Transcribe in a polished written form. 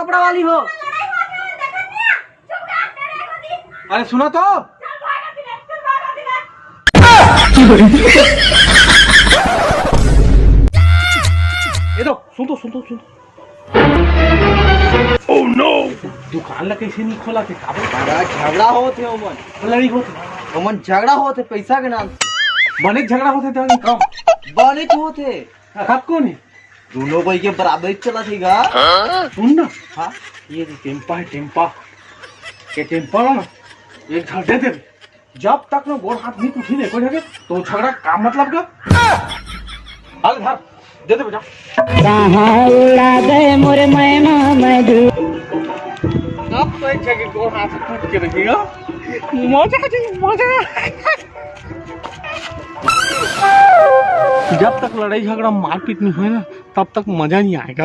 कपड़ा वाली हो। अरे सुनो तो। ये तो सुन तो। ओह नो, दुकान ला कैसे नहीं खोला थे? झगड़ा होते ओमन, लड़ी होते ओमन झगड़ा होते पैसा के नाम से। बने झगड़ा होते तो नहीं कम बने तो होते आप कौन है? दोनों भाई के बराबर चला थेगा। सुन ना, हाँ ये टेम्पा है टेम्पा। ये टेम्पा ना एक झड़ दे दे। जब तक ना गोड़ हाथ नहीं उठी नहीं कोई जगह तो झगड़ा का मतलब का। अरे धर दे दे बेटा। कहाँ उड़ा गए मोरे मैना मधु। अब तो एक जगह गोड़ हाथ टूट के रखेगा। मजा जब तक लड़ाई झगड़ा मारपीट नहीं हुए ना तब तक मजा नहीं आएगा।